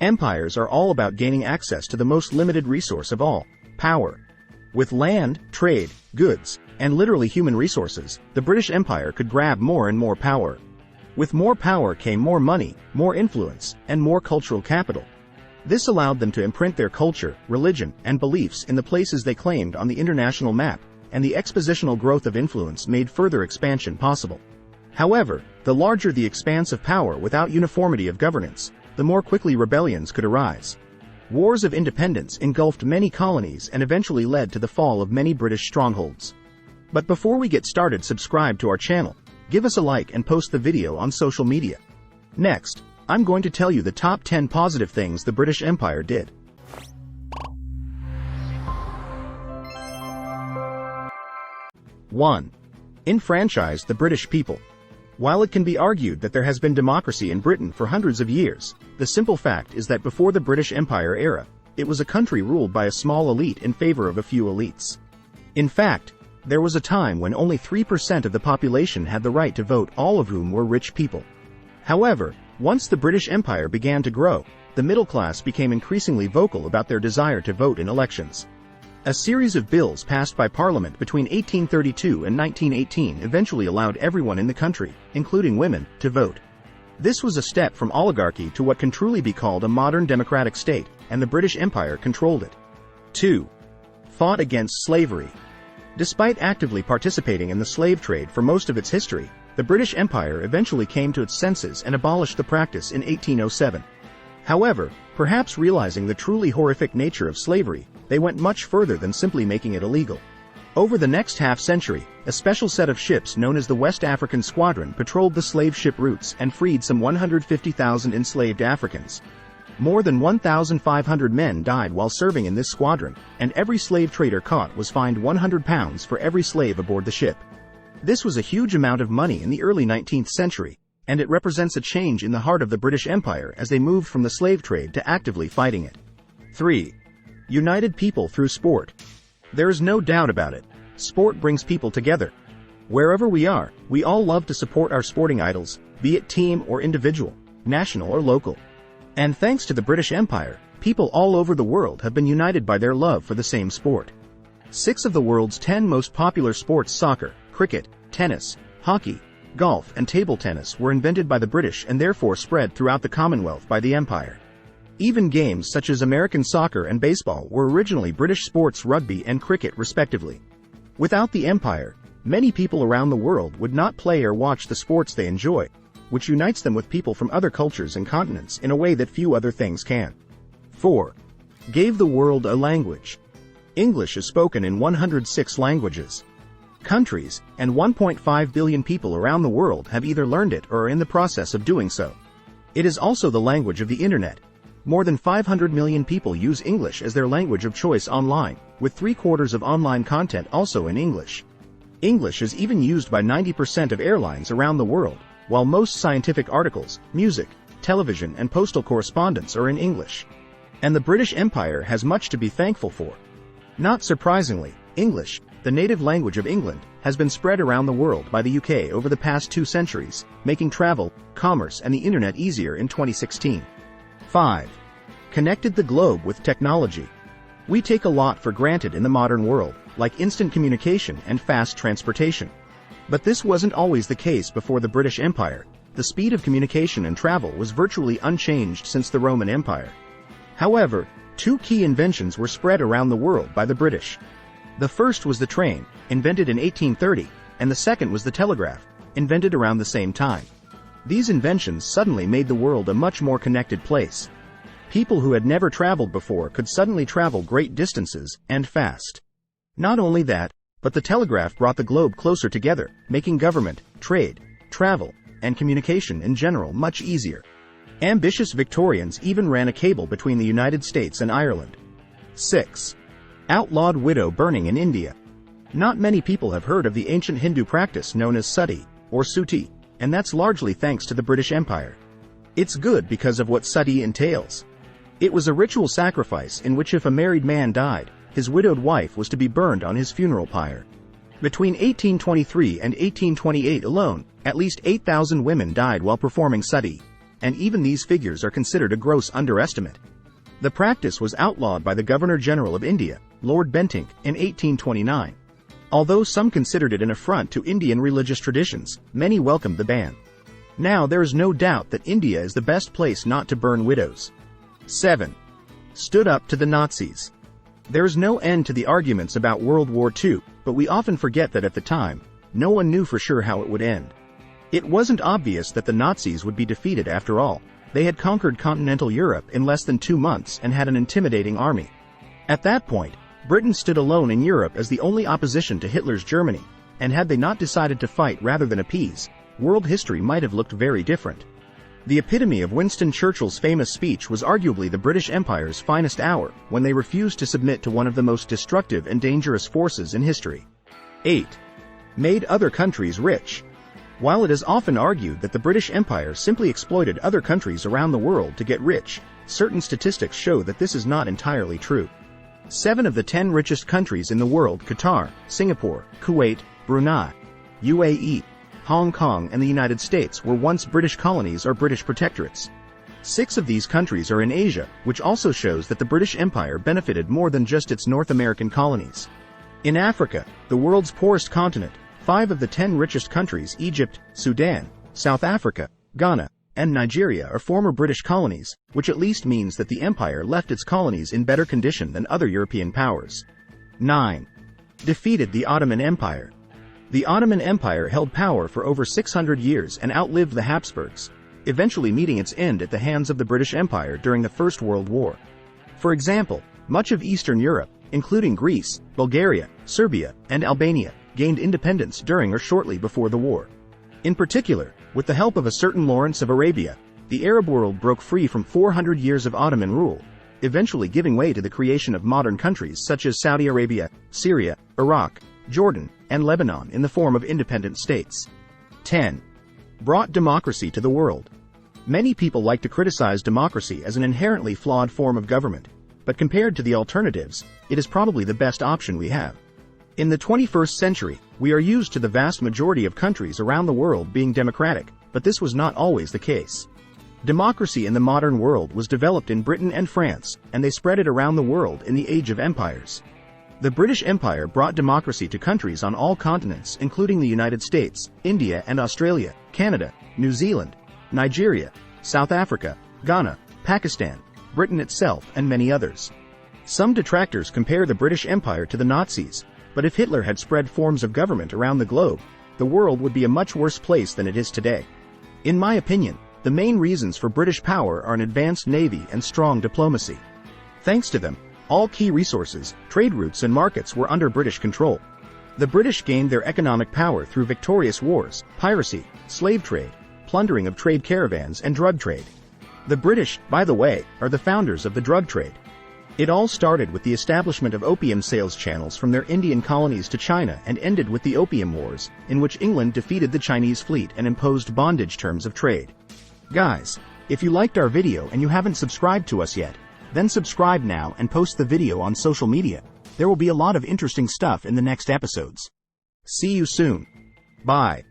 Empires are all about gaining access to the most limited resource of all, power. With land, trade, goods, and literally human resources, the British Empire could grab more and more power. With more power came more money, more influence, and more cultural capital. This allowed them to imprint their culture, religion, and beliefs in the places they claimed on the international map, and the expositional growth of influence made further expansion possible. However, the larger the expanse of power without uniformity of governance, the more quickly rebellions could arise. Wars of independence engulfed many colonies and eventually led to the fall of many British strongholds. But before we get started, subscribe to our channel, give us a like and post the video on social media. Next, I'm going to tell you the top 10 positive things the British Empire did. 1. Enfranchised the British people. While it can be argued that there has been democracy in Britain for hundreds of years, the simple fact is that before the British Empire era, it was a country ruled by a small elite in favor of a few elites. In fact, there was a time when only 3% of the population had the right to vote, all of whom were rich people. However, once the British Empire began to grow, the middle class became increasingly vocal about their desire to vote in elections. A series of bills passed by Parliament between 1832 and 1918 eventually allowed everyone in the country, including women, to vote. This was a step from oligarchy to what can truly be called a modern democratic state, and the British Empire controlled it. 2. Fought against slavery. Despite actively participating in the slave trade for most of its history, the British Empire eventually came to its senses and abolished the practice in 1807. However, perhaps realizing the truly horrific nature of slavery, they went much further than simply making it illegal. Over the next half-century, a special set of ships known as the West African Squadron patrolled the slave ship routes and freed some 150,000 enslaved Africans. More than 1,500 men died while serving in this squadron, and every slave trader caught was fined £100 for every slave aboard the ship. This was a huge amount of money in the early 19th century, and it represents a change in the heart of the British Empire as they moved from the slave trade to actively fighting it. 3. United people through sport. There is no doubt about it. Sport brings people together. Wherever we are, we all love to support our sporting idols, be it team or individual, national or local. And thanks to the British Empire, people all over the world have been united by their love for the same sport. 6 of the world's 10 most popular sports, soccer, cricket, tennis, hockey, golf, and table tennis, were invented by the British and therefore spread throughout the Commonwealth by the Empire. Even games such as American soccer and baseball were originally British sports, rugby and cricket respectively. Without the Empire, many people around the world would not play or watch the sports they enjoy, which unites them with people from other cultures and continents in a way that few other things can. 4. Gave the world a language. English is spoken in 106 languages. Countries, and 1.5 billion people around the world have either learned it or are in the process of doing so. It is also the language of the Internet. More than 500 million people use English as their language of choice online, with 3/4 of online content also in English. English is even used by 90% of airlines around the world, while most scientific articles, music, television and postal correspondence are in English. And the British Empire has much to be thankful for. Not surprisingly, English, the native language of England, has been spread around the world by the UK over the past 2 centuries, making travel, commerce and the Internet easier in 2016. 5. Connected the globe with technology. We take a lot for granted in the modern world, like instant communication and fast transportation. But this wasn't always the case before the British Empire. The speed of communication and travel was virtually unchanged since the Roman Empire. However, 2 key inventions were spread around the world by the British. The first was the train, invented in 1830, and the second was the telegraph, invented around the same time. These inventions suddenly made the world a much more connected place. People who had never traveled before could suddenly travel great distances, and fast. Not only that, but the telegraph brought the globe closer together, making government, trade, travel, and communication in general much easier. Ambitious Victorians even ran a cable between the United States and Ireland. 6. Outlawed widow burning in India. Not many people have heard of the ancient Hindu practice known as sati, or suti, and that's largely thanks to the British Empire. It's good because of what sati entails. It was a ritual sacrifice in which if a married man died, his widowed wife was to be burned on his funeral pyre. Between 1823 and 1828 alone, at least 8,000 women died while performing sati. and even these figures are considered a gross underestimate. The practice was outlawed by the Governor-General of India, Lord Bentinck, in 1829. Although some considered it an affront to Indian religious traditions, many welcomed the ban. Now there is no doubt that India is the best place not to burn widows. 7. Stood up to the Nazis. There is no end to the arguments about World War II, but we often forget that at the time, no one knew for sure how it would end. It wasn't obvious that the Nazis would be defeated after all. They had conquered continental Europe in less than 2 months and had an intimidating army. At that point, Britain stood alone in Europe as the only opposition to Hitler's Germany, and had they not decided to fight rather than appease, world history might have looked very different. The epitome of Winston Churchill's famous speech was arguably the British Empire's finest hour, when they refused to submit to one of the most destructive and dangerous forces in history. 8. Made other countries rich. While it is often argued that the British Empire simply exploited other countries around the world to get rich, certain statistics show that this is not entirely true. 7 of the 10 richest countries in the world, Qatar, Singapore, Kuwait, Brunei, UAE, Hong Kong and the United States, were once British colonies or British protectorates. 6 of these countries are in Asia, which also shows that the British Empire benefited more than just its North American colonies. In Africa, the world's poorest continent, 5 of the 10 richest countries, Egypt, Sudan, South Africa, Ghana, and Nigeria, are former British colonies, which at least means that the empire left its colonies in better condition than other European powers. 9. Defeated the Ottoman Empire. The Ottoman Empire held power for over 600 years and outlived the Habsburgs, eventually meeting its end at the hands of the British Empire during the First World War. For example, much of Eastern Europe, including Greece, Bulgaria, Serbia, and Albania, gained independence during or shortly before the war. In particular, with the help of a certain Lawrence of Arabia, the Arab world broke free from 400 years of Ottoman rule, eventually giving way to the creation of modern countries such as Saudi Arabia, Syria, Iraq, Jordan, and Lebanon in the form of independent states. 10. Brought democracy to the world. Many people like to criticize democracy as an inherently flawed form of government, but compared to the alternatives, it is probably the best option we have. In the 21st century, we are used to the vast majority of countries around the world being democratic, but this was not always the case. Democracy in the modern world was developed in Britain and France, and they spread it around the world in the Age of Empires. The British Empire brought democracy to countries on all continents, including the United States, India and Australia, Canada, New Zealand, Nigeria, South Africa, Ghana, Pakistan, Britain itself, and many others. Some detractors compare the British Empire to the Nazis, but if Hitler had spread forms of government around the globe, the world would be a much worse place than it is today. In my opinion, the main reasons for British power are an advanced navy and strong diplomacy. Thanks to them, all key resources, trade routes and markets were under British control. The British gained their economic power through victorious wars, piracy, slave trade, plundering of trade caravans and drug trade. The British, by the way, are the founders of the drug trade. It all started with the establishment of opium sales channels from their Indian colonies to China and ended with the Opium Wars, in which England defeated the Chinese fleet and imposed bondage terms of trade. Guys, if you liked our video and you haven't subscribed to us yet, then subscribe now and post the video on social media. There will be a lot of interesting stuff in the next episodes. See you soon. Bye.